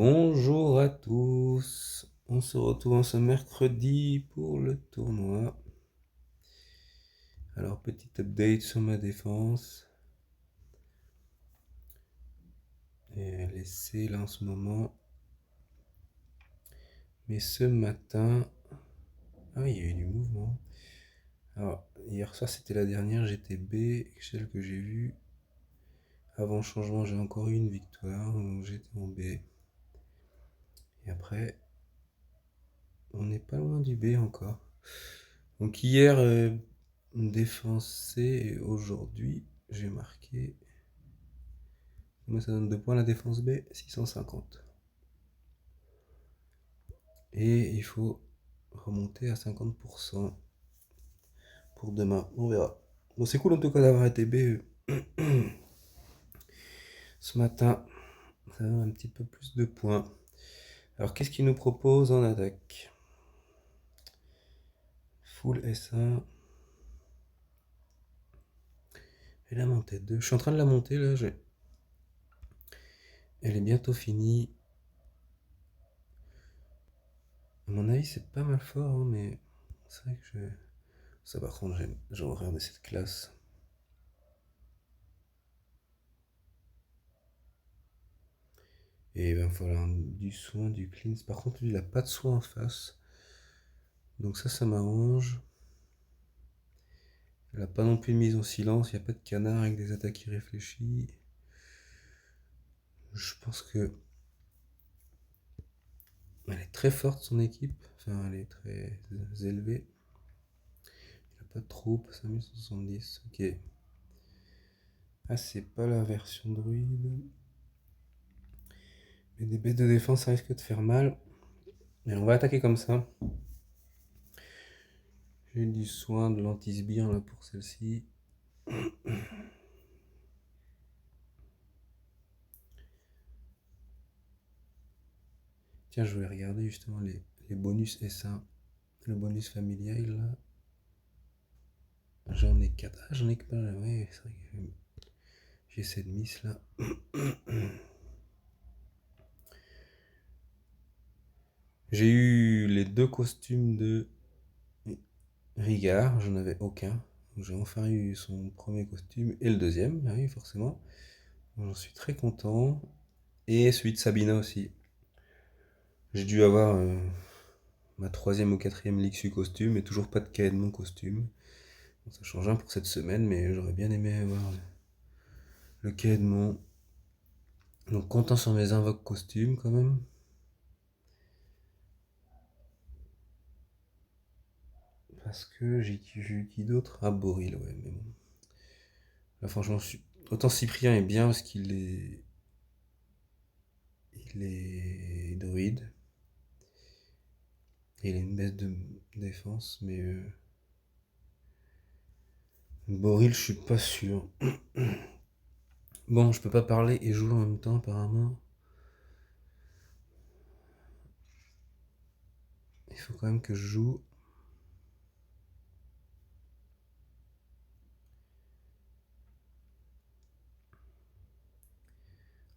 Bonjour à tous, on se retrouve en ce mercredi pour le tournoi. Alors petit update sur ma défense. Et elle est C là en ce moment. Mais ce matin... Ah oui, il y a eu du mouvement. Alors hier soir c'était la dernière, j'étais B, celle que j'ai vue. Avant le changement j'ai encore eu une victoire, donc j'étais en B. Et après, on n'est pas loin du B encore. Donc hier, défense C et aujourd'hui j'ai marqué... Moi, ça donne 2 points la défense B, 650. Et il faut remonter à 50% pour demain. On verra. Bon, c'est cool en tout cas d'avoir été B ce matin. Ça donne un petit peu plus de points. Alors, qu'est-ce qu'il nous propose en attaque? Full S1. Et la montée 2. Je suis en train de la monter là. Elle est bientôt finie. À mon avis, c'est pas mal fort, hein, mais c'est vrai que ça, par contre, j'ai horreur de cette classe. Et il va falloir du soin, du cleanse. Par contre, lui, il a pas de soin en face. Donc ça m'arrange. Elle a pas non plus une mise en silence. Il n'y a pas de canard avec des attaques irréfléchies. Je pense que elle est très forte, son équipe. Enfin, elle est très élevée. Il n'y a pas de troupe. 5070. Ok. Ah, c'est pas la version druide. Mais des bêtes de défense, ça risque de faire mal. Mais on va attaquer comme ça. J'ai du soin de l'anti-sbire là pour celle-ci. Tiens, je voulais regarder justement les bonus S1. Le bonus familial là. J'en ai 4. Ah, j'en ai que pas. Ouais, c'est vrai que j'ai cette miss là. J'ai eu les 2 costumes de Rigard, j'en avais aucun. J'ai enfin eu son premier costume et le deuxième, oui, forcément. J'en suis très content. Et celui de Sabina aussi. J'ai dû avoir ma 3e ou 4e Lixu costume et toujours pas de cahier de mon costume. Bon, ça change un pour cette semaine, mais j'aurais bien aimé avoir le cahier de mon. Donc content sur mes invoques costumes quand même. Parce que j'ai eu qui d'autre? Ah, Boril, ouais, mais bon. Là, franchement, autant Cyprien est bien parce il est druide. Et il a une baisse de défense, mais Boril, je suis pas sûr. Bon, je peux pas parler et jouer en même temps, apparemment. Il faut quand même que je joue.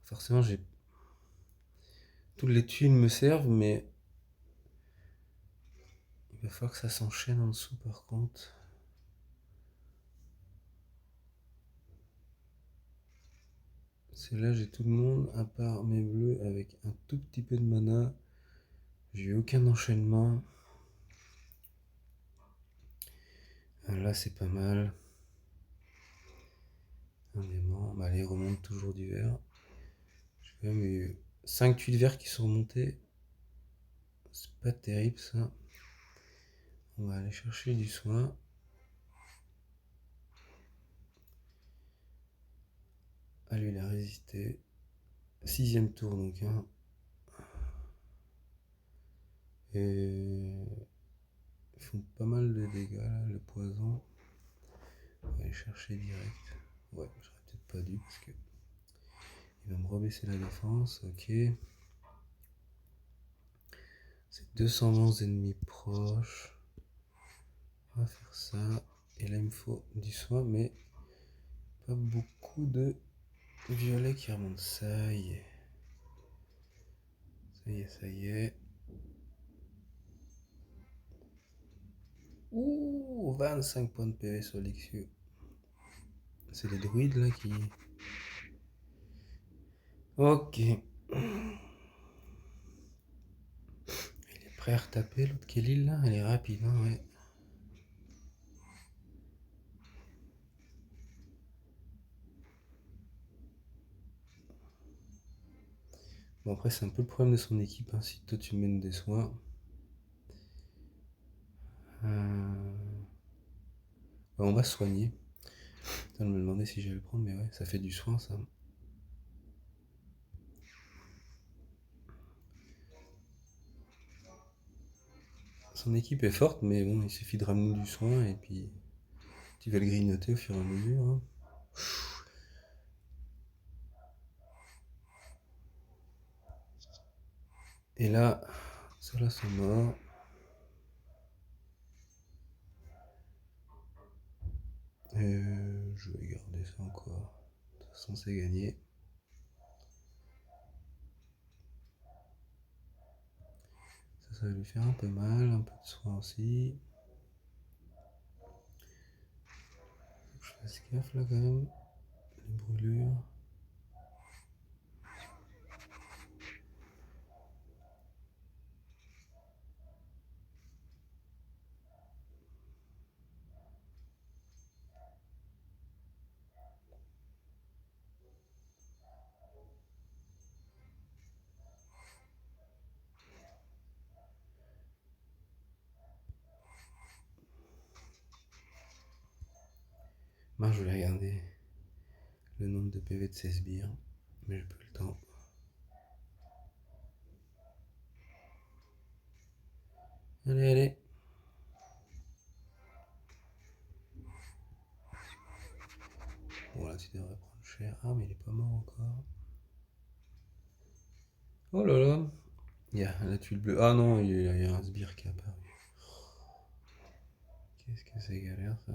Forcément, j'ai. Toutes les thunes me servent, mais. Il va falloir que ça s'enchaîne en dessous, par contre. C'est là, j'ai tout le monde, à part mes bleus, avec un tout petit peu de mana. J'ai eu aucun enchaînement. Là, c'est pas mal. Un aimant. Bah, allez, remonte toujours du vert. J'ai quand même eu 5 tuiles verts qui sont remontées. C'est pas terrible, ça. On va aller chercher du soin. Ah, lui, il a résisté. 6e tour, donc. Hein. Et ils font pas mal de dégâts, là, le poison. On va aller chercher direct. Ouais, j'aurais peut-être pas dû parce que il va me rebaisser la défense. Ok. C'est 211 ennemis proches. On va faire ça. Et là, il me faut du soin, mais pas beaucoup de violet qui remonte. Ça y est. Ça y est, ça y est. Ouh, 25 points de PV sur l'Ixiu. C'est les druides là qui... Ok. Il est prêt à retaper l'autre Kelly là. Elle est rapide, hein, ouais. Bon, après, c'est un peu le problème de son équipe. Hein. Si toi tu mènes des soins. Bah, on va se soigner. Putain, je me demandais si j'allais le prendre, mais ouais, ça fait du soin ça. Son équipe est forte, mais bon, il suffit de ramener du soin et puis tu vas le grignoter au fur et à mesure. Hein. Et là, ceux-là sont morts. Je vais garder ça encore. De toute façon, c'est gagné. Ça va lui faire un peu mal, un peu de soin aussi. Faut que je fasse gaffe là quand même. Les brûlures. Moi, je vais regarder le nombre de PV de ces sbires, mais j'ai plus le temps. Allez, allez. Bon, là, tu devrais prendre cher. Ah, mais il est pas mort encore. Oh là là. Il y a la tuile bleue. Ah non, il y a un sbire qui est apparu. Qu'est-ce que c'est galère ça.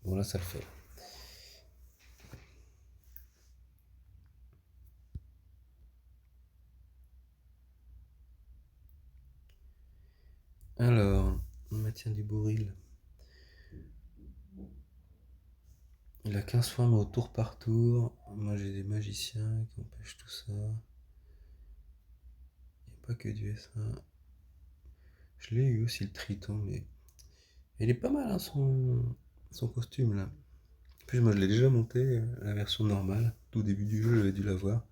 Bon, là, ça le fait. Alors, maintien du bourril. Il a 15 fois, mais au tour par tour. Moi, j'ai des magiciens qui empêchent tout ça. Il n'y a pas que du SA. Je l'ai eu aussi, le triton, mais... Il est pas mal, hein, son costume, là. En plus, moi, je l'ai déjà monté, la version normale. Tout au début du jeu, j'avais dû l'avoir.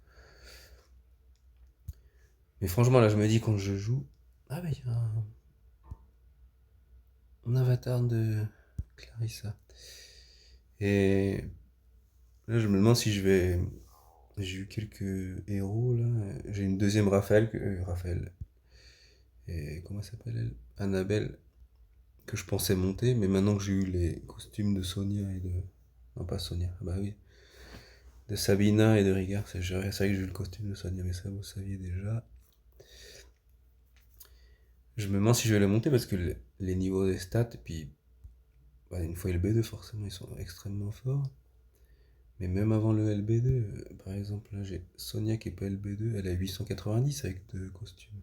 Mais franchement, là, je me dis, quand je joue... Ah, mais il y a un avatar de Clarissa. Et là, je me demande si je vais... J'ai eu quelques héros, là. J'ai une deuxième Raphaël, Raphaël. Et comment elle s'appelle, elle Annabelle, que je pensais monter, mais maintenant que j'ai eu les costumes de Sonia et de... Non, pas Sonia, ah bah oui. De Sabina et de Rigard, c'est vrai que j'ai eu le costume de Sonia, mais ça vous saviez déjà. Je me demande si je vais les monter parce que les niveaux des stats, et puis bah, une fois LB2, forcément, ils sont extrêmement forts. Mais même avant le LB2, par exemple, là j'ai Sonia qui est pas LB2, elle a 890 avec deux costumes.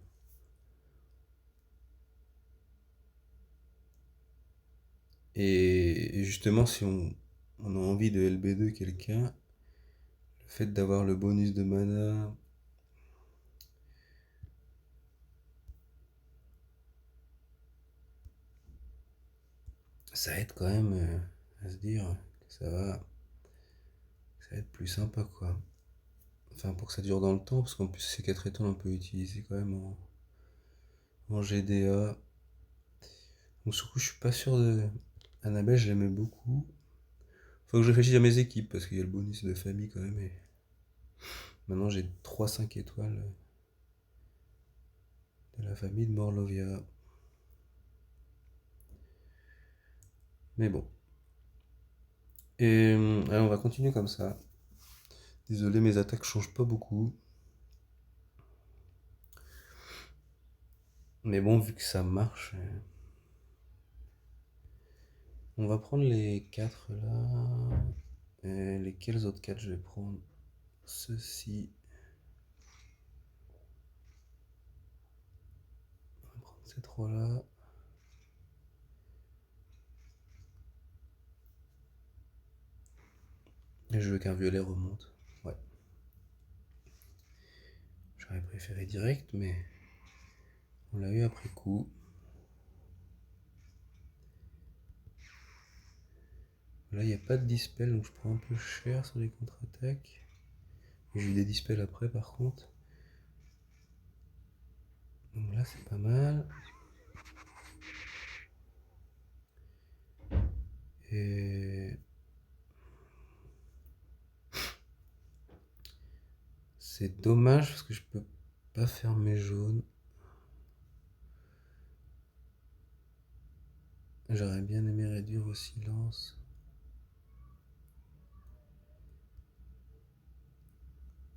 Et justement, si on a envie de LB2 quelqu'un, le fait d'avoir le bonus de mana, ça aide quand même à se dire que ça va être plus sympa quoi. Enfin, pour que ça dure dans le temps, parce qu'en plus, ces 4 étoiles, on peut utiliser quand même en GDA. Donc, sur coup, je suis pas sûr de. Annabelle, je l'aimais beaucoup. Faut que je réfléchisse à mes équipes, parce qu'il y a le bonus de famille quand même. Et maintenant, j'ai 3-5 étoiles de la famille de Morlovia. Mais bon. Et allez, on va continuer comme ça. Désolé, mes attaques changent pas beaucoup. Mais bon, vu que ça marche, on va prendre les 4 là. Et lesquels autres 4 je vais prendre? ceci. On va prendre ces trois-là. Et je veux qu'un violet remonte. Ouais. J'aurais préféré direct, mais on l'a eu après coup. Là, il n'y a pas de dispel, donc je prends un peu cher sur les contre-attaques. J'ai eu des dispels après, par contre. Donc là, c'est pas mal. Et c'est dommage parce que je peux pas faire mes jaunes. J'aurais bien aimé réduire au silence.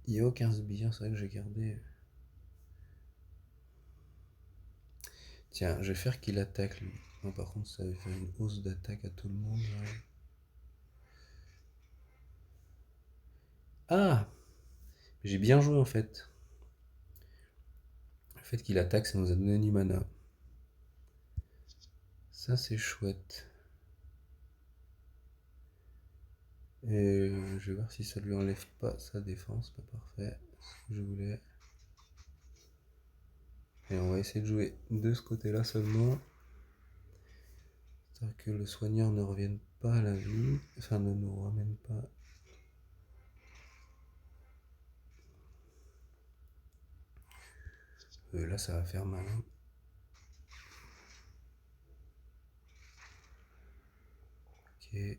Il n'y a aucun sbire, c'est vrai que j'ai gardé. Tiens, je vais faire qu'il attaque lui. Non, par contre, ça va faire une hausse d'attaque à tout le monde. Là. Ah, j'ai bien joué en fait. Le fait qu'il attaque, ça nous a donné du mana. Ça, c'est chouette. Et je vais voir si ça lui enlève pas sa défense. Pas parfait. Ce que je voulais. Et on va essayer de jouer de ce côté-là seulement. C'est-à-dire que le soigneur ne revienne pas à la vie. Enfin, ne nous ramène pas. Là, ça va faire mal. Hein. Ok.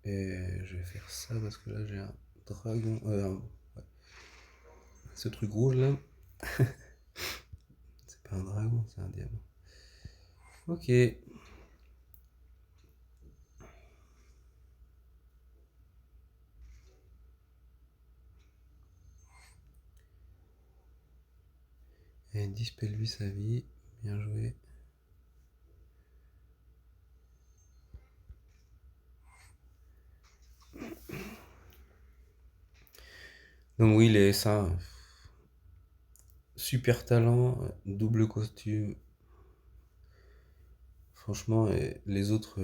Et je vais faire ça parce que là, j'ai un dragon. Ouais. Ce truc rouge là. C'est pas un dragon, c'est un diamant. Ok. Et dispelle lui sa vie. Bien joué. Donc oui, les ça. Super talent, double costume. Franchement, les autres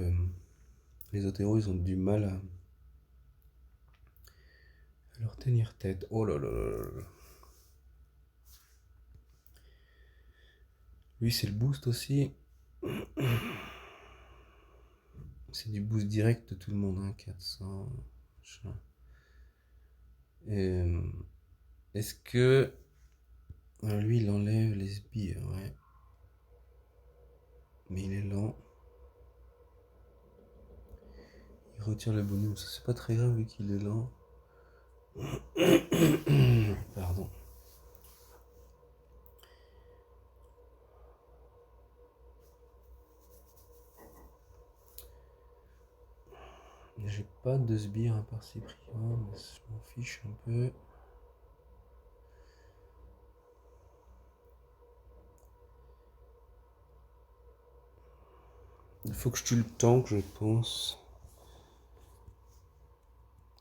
héros, ils ont du mal à leur tenir tête. Oh là là là là. Lui, c'est le boost aussi. C'est du boost direct de tout le monde, hein, 400. Est-ce que. Lui, il enlève les sbires, ouais. Mais il est lent. Il retire le bonus. C'est pas très grave vu qu'il est lent. Pardon. J'ai pas de sbires à part Cyprien, mais je m'en fiche un peu. Il faut que je tue le tank, je pense.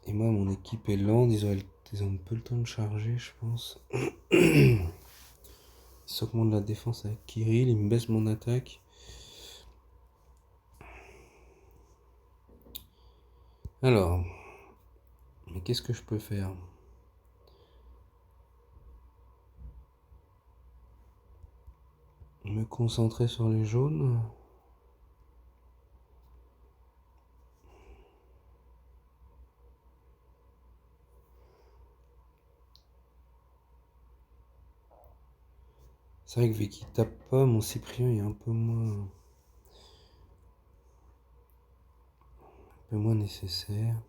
Et moi, mon équipe est lente, ils ont peu le temps de charger, je pense. Ils s'augmentent la défense avec Kirill, ils me baissent mon attaque. Alors, mais qu'est-ce que je peux faire? Me concentrer sur les jaunes. C'est vrai que vu qu'il tape pas, mon Cyprien est un peu moins nécessaire.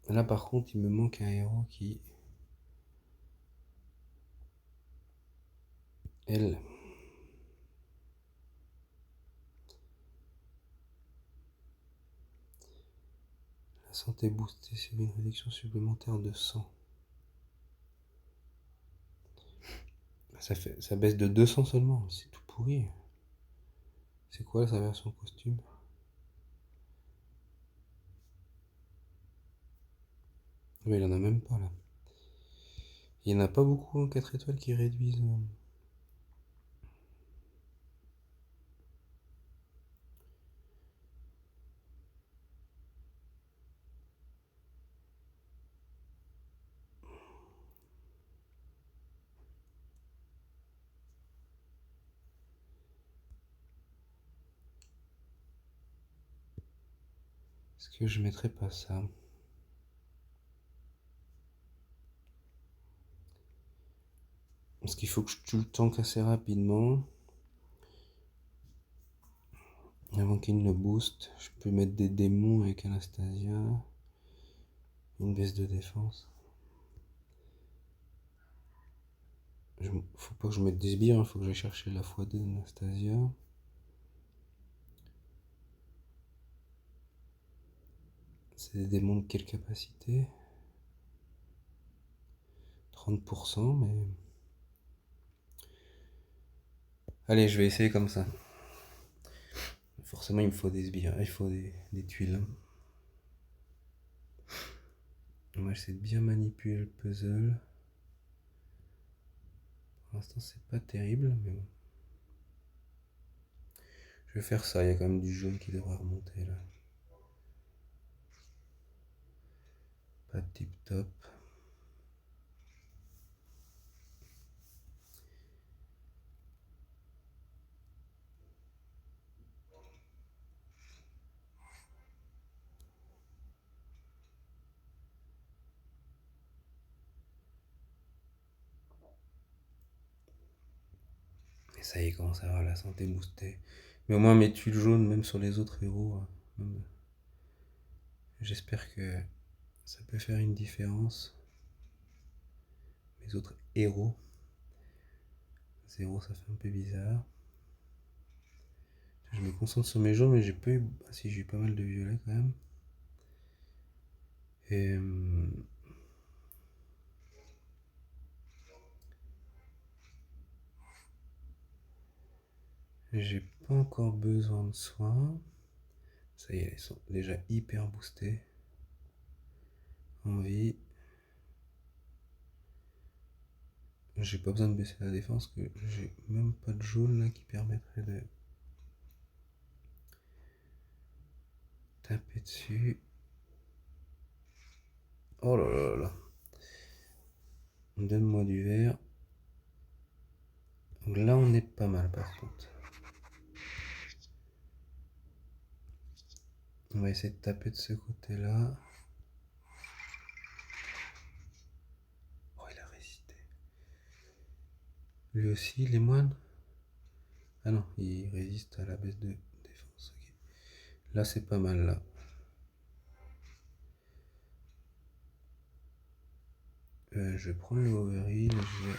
Là par contre il me manque un héros qui... Elle. La santé boostée sur une réduction supplémentaire de 100. Ça baisse de 200 seulement, c'est tout pourri. C'est quoi sa version costume? Mais il en a même pas là. Il n'y en a pas beaucoup en 4 étoiles qui réduisent. Est-ce que je mettrais pas ça? Parce qu'il faut que je tue le tank assez rapidement. Avant qu'il ne le booste, je peux mettre des démons avec Anastasia. Une baisse de défense. Faut pas que je mette des sbires, faut que j'aille chercher la x2 d'Anastasia. C'est des démons de quelle capacité? 30%, mais... Allez, je vais essayer comme ça. Forcément, il me faut des sbires, il faut des tuiles. Moi, j'essaie de bien manipuler le puzzle. Pour l'instant, c'est pas terrible, mais bon. Je vais faire ça, il y a quand même du jaune qui devrait remonter là. Pas tip top. Et ça y est, commence à avoir la santé boostée. Mais au moins mes tuiles jaunes, même sur les autres héros, j'espère que ça peut faire une différence. Les autres héros. 0, ça fait un peu bizarre. Je me concentre sur mes jaunes, mais j'ai pas eu... Ah si, j'ai eu pas mal de violets quand même. Et... j'ai pas encore besoin de soins. Ça y est, ils sont déjà hyper boostés. En vie. J'ai pas besoin de baisser la défense, que j'ai même pas de jaune là qui permettrait de taper dessus. Oh là là là. Donne-moi du vert. Donc là on est pas mal par contre. On va essayer de taper de ce côté-là. Oh, il a résisté. Lui aussi, les moines? Ah non, il résiste à la baisse de défense. Okay. Là, c'est pas mal, là. Je vais prendre le overheal. Je vais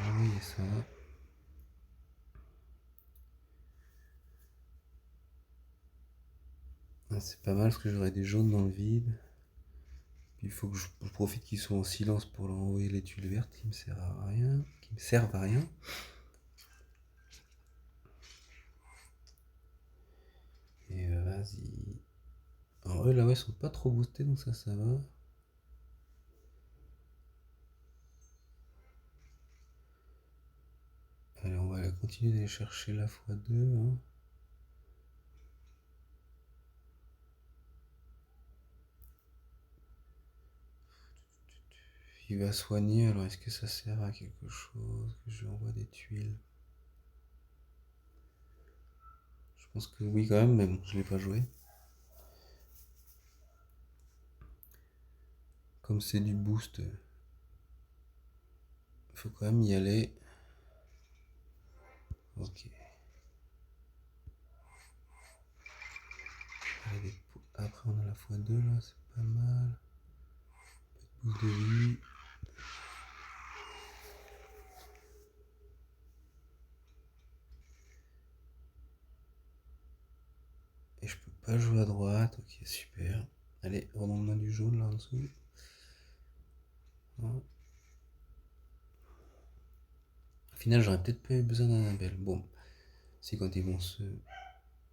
renvoyer ça. Ah, c'est pas mal parce que j'aurai des jaunes dans le vide. Il faut que je profite qu'ils soient en silence pour leur envoyer les tuiles vertes qui me servent à rien. Et vas-y. Alors eux là-bas ils sont pas trop boostés donc ça va. Allez, on va continuer d'aller chercher la x2. Hein. Il va soigner, alors est-ce que ça sert à quelque chose? Que je lui envoie des tuiles? Je pense que oui quand même, mais bon, je l'ai pas joué. Comme c'est du boost, il faut quand même y aller. Ok. Allez, après on a la x2 là, c'est pas mal. Boost de vie. Et je peux pas jouer à droite, ok super. Allez, redonne-moi du jaune là en dessous. Voilà. Au final, j'aurais peut-être pas eu besoin d'Annabelle. Bon, si quand ils vont se...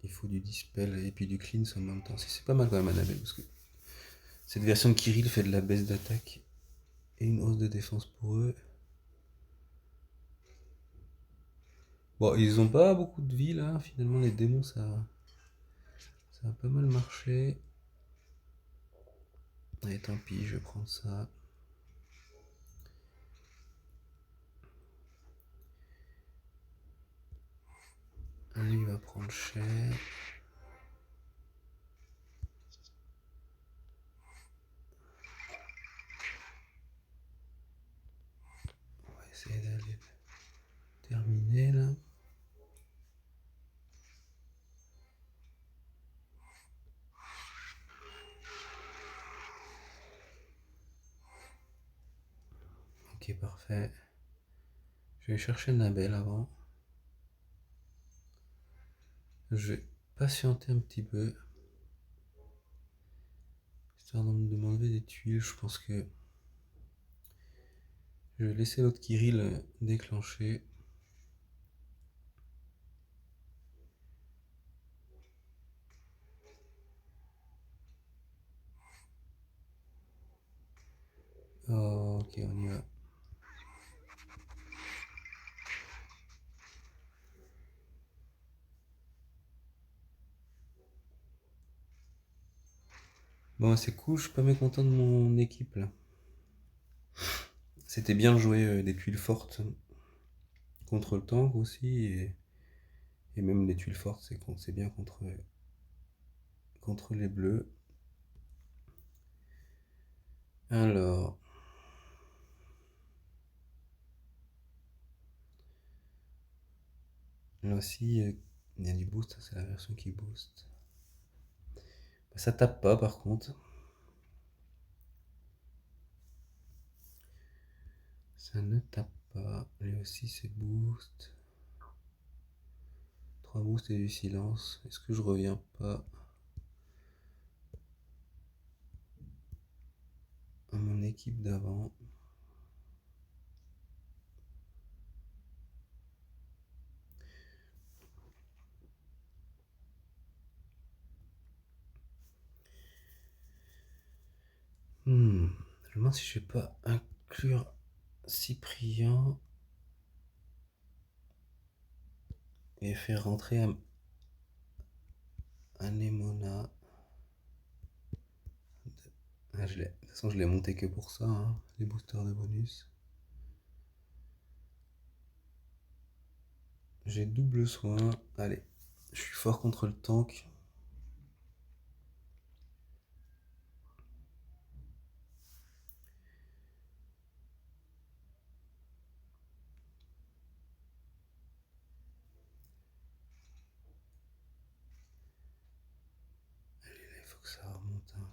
Il faut du dispel et puis du cleanse en même temps. Si c'est pas mal quand même Annabelle, parce que cette version de Kirill fait de la baisse d'attaque et une hausse de défense pour eux. Bon, ils ont pas beaucoup de vie là, finalement les démons ça a pas mal marché. Allez, tant pis, je vais prendre ça. Lui il va prendre cher. On va essayer d'aller terminer là. Ok, parfait. Je vais chercher Nabel avant. Je vais patienter un petit peu. Histoire de me demander des tuiles, je pense que je vais laisser l'autre Kirill déclencher. Oh, ok, on y va. Bon, c'est cool, je suis pas mécontent de mon équipe là. C'était bien joué, des tuiles fortes contre le tank aussi, et même les tuiles fortes, c'est bien contre les bleus. Alors, là aussi, il y a du boost, c'est la version qui booste. Bah, ça tape pas par contre. Ça ne tape pas. Lui aussi c'est boost. 3 boosts et du silence. Est-ce que je reviens pas à mon équipe d'avant? Je me demande si je vais pas inclure Cyprien et faire rentrer Anemona. Ah, de toute façon, je l'ai monté que pour ça, hein, les boosters de bonus. J'ai double soin. Allez, je suis fort contre le tank. Allez, il faut que ça remonte. Hein.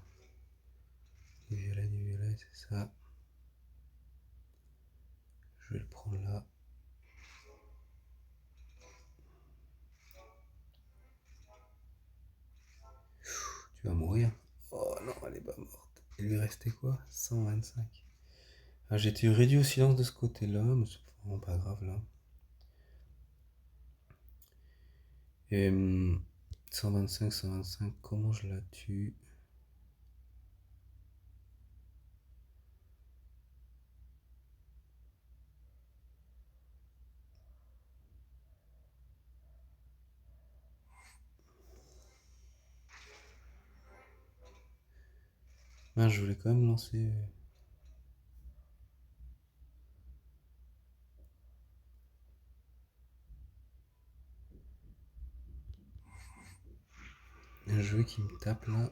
Du violet, c'est ça. Je vais le prendre là. Tu vas mourir. Oh non, elle est pas morte. Il lui restait quoi? 125. Ah, j'ai été réduit au silence de ce côté-là, mais c'est vraiment pas grave là. Et 125, comment je la tue? Ah, je voulais quand même lancer. Un jeu qui me tape là.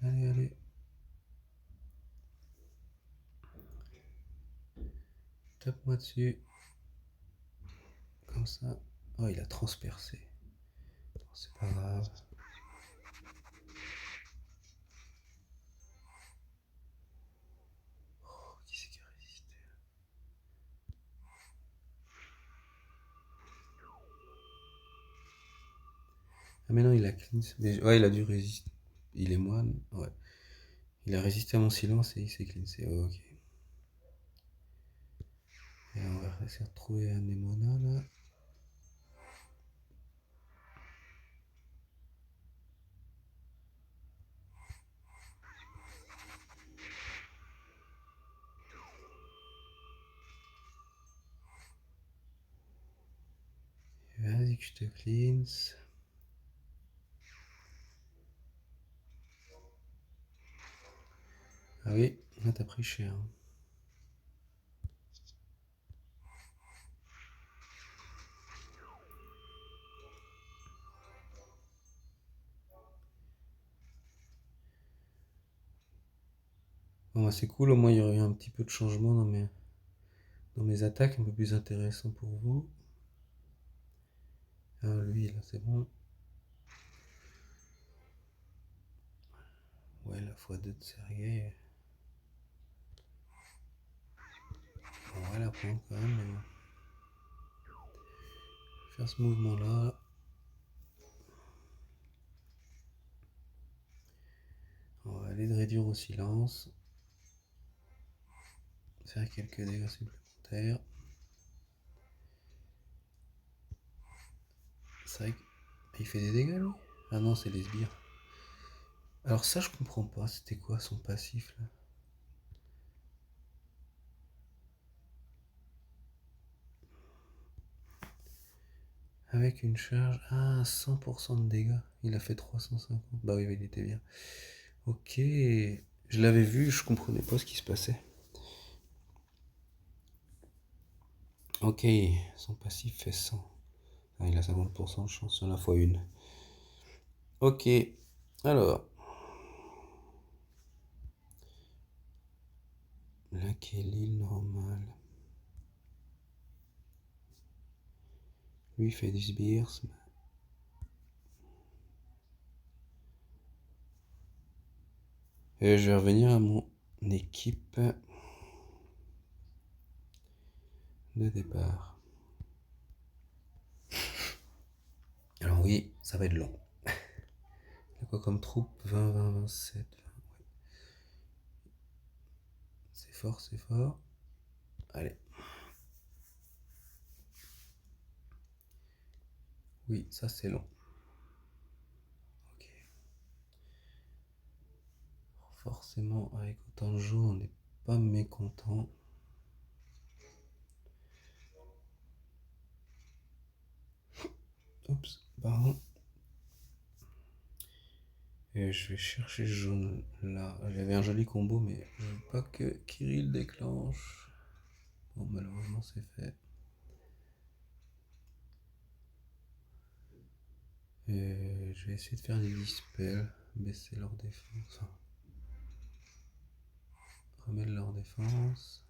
Allez, allez. Tape-moi dessus. Comme ça. Oh, il a transpercé. Bon, c'est pas grave. Oh, qui c'est qui a résisté? Ah, mais non, il a cleanse. Ouais, il a dû résister. Il est moine. Ouais. Il a résisté à mon silence et il s'est cleansé. Oh, ok. va essayer de trouver un Nemona là. Vas-y que je te cleanse. Ah oui, là t'as pris cher. Bon, bah, c'est cool, au moins il y aurait eu un petit peu de changement dans mes attaques, un peu plus intéressant pour vous. Ah, lui, là, c'est bon. Ouais, la x2 de Sergei. On va la prendre quand même, mais bon. Faire ce mouvement-là. On va aller de réduire au silence. Faire quelques dégâts supplémentaires. C'est vrai qu'il fait des dégâts, lui. Ah non, c'est les sbires. Alors ça, je comprends pas. C'était quoi son passif, là? Avec une charge... Ah, 100% de dégâts. Il a fait 350. Bah oui, il était bien. Ok. Je l'avais vu, je comprenais pas ce qui se passait. Ok, son passif fait 100. Ah, il a 50% de chance sur la x1. Ok, alors. Là qui est l'île normale. Lui fait du sbires. Et je vais revenir à mon équipe de départ. Alors oui, ça va être long. Il y a quoi comme troupe? 20, 20, 27. 20, ouais. C'est fort, c'est fort. Allez. Oui, ça c'est long. Ok. Forcément, avec autant de jeux, on n'est pas mécontent. Oups, pardon. Et je vais chercher ce jaune là. J'avais un joli combo, mais je veux pas que Kirill déclenche. Bon, malheureusement, c'est fait. Et je vais essayer de faire des dispels, baisser leur défense. Enfin, remettre leur défense.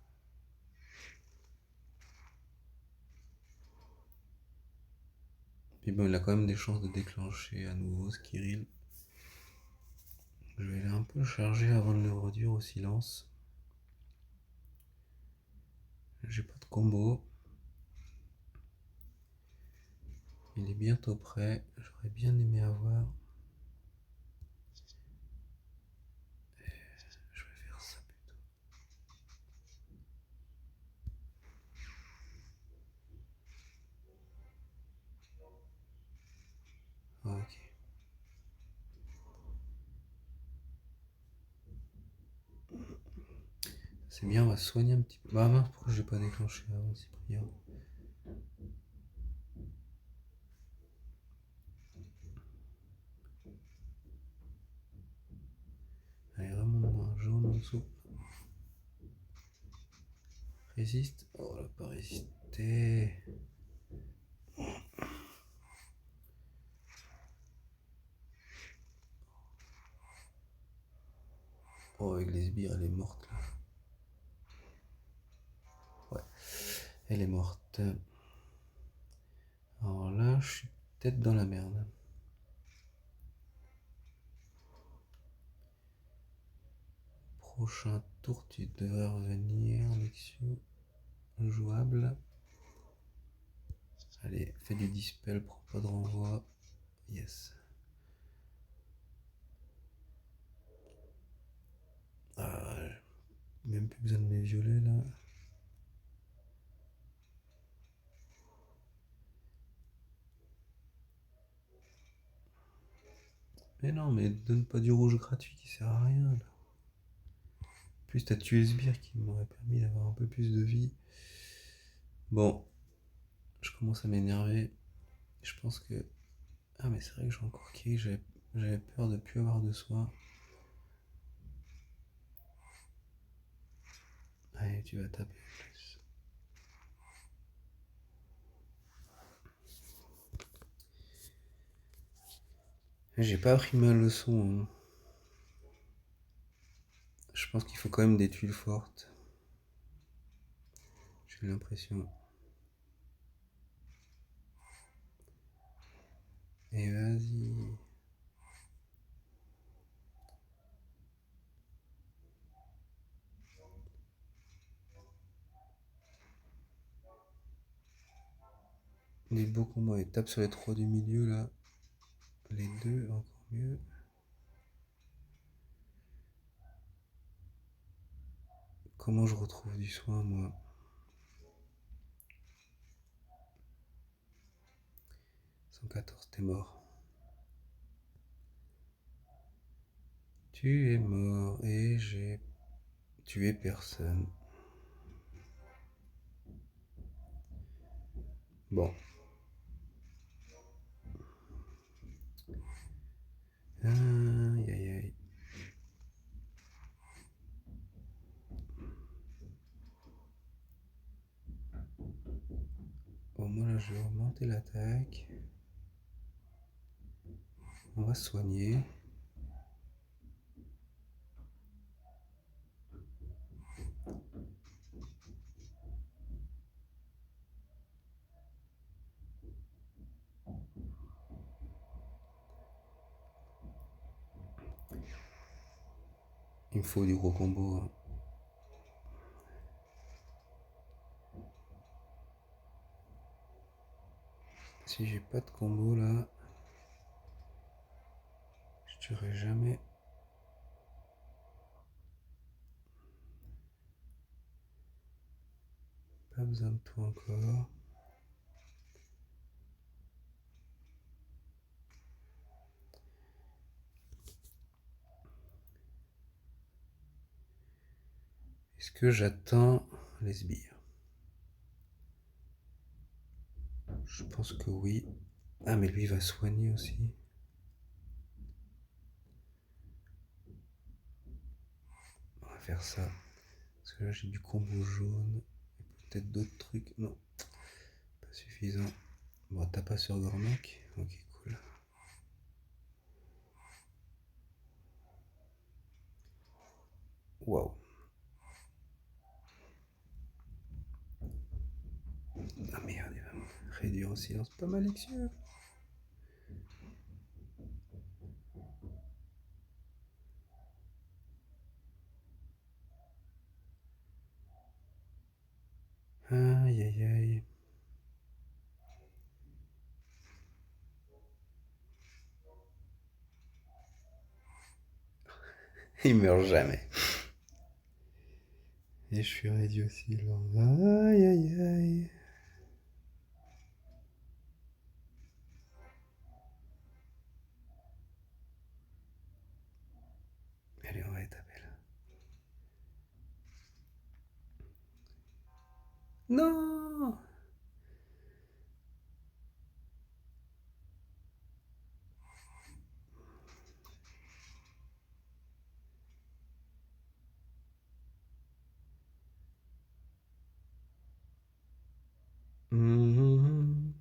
Puis bon, il a quand même des chances de déclencher à nouveau ce Kirill. Je vais aller un peu charger avant de le réduire au silence. J'ai pas de combo. Il est bientôt prêt. J'aurais bien aimé avoir. Je vais faire ça plutôt. Ok. C'est bien, on va se soigner un petit peu. Bah mince, pourquoi j'ai pas déclenché avant Cyprien? Allez, vraiment un jaune en dessous. Résiste. Oh, elle a pas résisté. Oh, avec les sbires, elle est morte là. Ouais, elle est morte. Alors là, je suis peut-être dans la merde. Prochain tour, tu devrais revenir. Lexio jouable. Allez, fais du dispel, prends pas de renvoi. Yes. Ah, même plus besoin de mes violets là. Mais non, mais donne pas du rouge gratuit qui sert à rien. Là. En plus, t'as tué Sbire qui m'aurait permis d'avoir un peu plus de vie. Bon, je commence à m'énerver. Je pense que... Ah, mais c'est vrai que j'ai encore kill, j'avais peur de plus avoir de soin. Allez, tu vas taper plus. J'ai pas appris ma leçon. Hein. Je pense qu'il faut quand même des tuiles fortes. J'ai l'impression. Et vas-y. Des beaux combats. Et tape sur les 3 du milieu là. Les 2, encore mieux. Comment je retrouve du soin, moi? 114, t'es mort. Tu es mort et j'ai tué personne. Bon. Aïe aïe aïe. Bon, moi là, je vais augmenter l'attaque. On va se soigner. Il me faut du gros combo. Hein. Si j'ai pas de combo là, je tuerai jamais. Pas besoin de toi encore. Est-ce que j'attends les sbires? Je pense que oui. Ah, mais lui il va soigner aussi. On va faire ça. Parce que là j'ai du combo jaune. Et peut-être d'autres trucs. Non, pas suffisant. Bon, t'as pas sur Gormak? Ok, cool. Waouh. Ah merde, il va me réduire au silence. Pas malicieux. Aïe aïe aïe. Il meurt jamais. Et je suis réduit aussi là. Aïe aïe aïe. Allez, on va étaper là. Non. Mmh.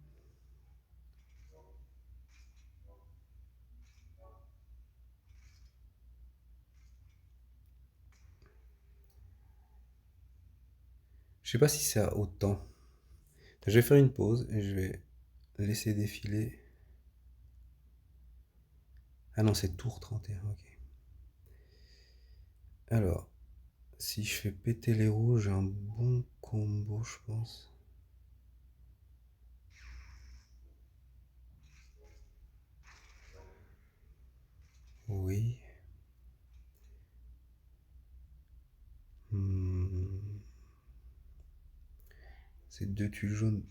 Je sais pas si c'est à autant. Je vais faire une pause et je vais laisser défiler. Ah non, c'est tour 31, ok. Alors, si je fais péter les roues, j'ai un bon combo, je pense. Oui. Hmm. C'est deux tuiles jaunes.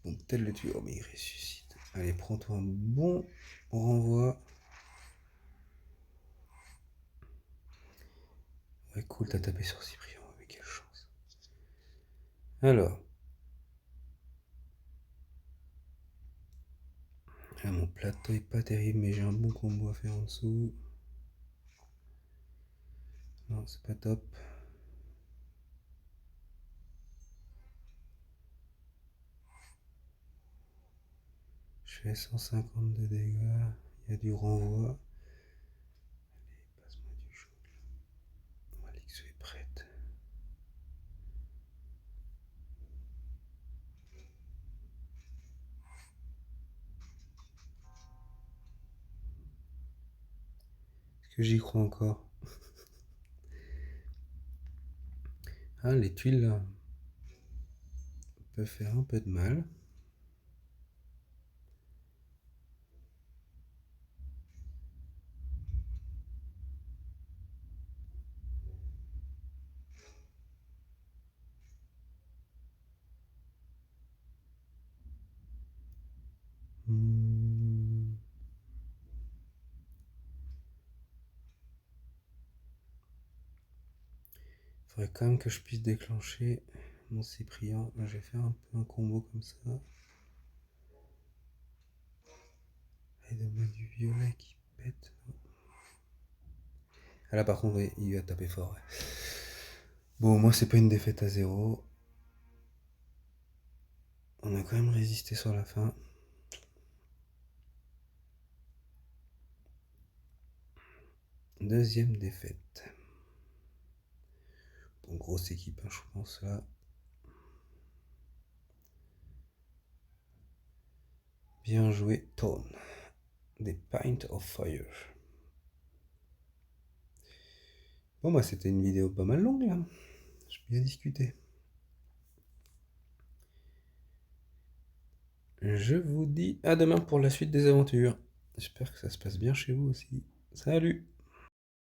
Bon, tel le tuyau. Oh, mais il ressuscite. Allez, prends-toi un bon renvoi. cool, t'as tapé sur Cyprien, mais quelle chance. Alors. Là, mon plateau est pas terrible, mais j'ai un bon combo à faire en dessous. Non, c'est pas top. Je fais 150 de dégâts. Il y a du renvoi. Allez, passe-moi du jaune. Malixo est prête. Est-ce que j'y crois encore? Ah, les tuiles là peuvent faire un peu de mal. Faudrait quand même que je puisse déclencher mon Cyprien. Là, je vais faire un peu un combo comme ça. Et donne-moi du violet qui pète. Ah là, par contre, oui, il va taper fort. Ouais. Bon, moi, c'est pas une défaite à 0. On a quand même résisté sur la fin. Deuxième défaite. Bon, grosse équipe, hein, je pense là. Bien joué, Tone. Des Pint of Fire. Bon, bah, c'était une vidéo pas mal longue là. J'ai bien discuté. Je vous dis à demain pour la suite des aventures. J'espère que ça se passe bien chez vous aussi. Salut!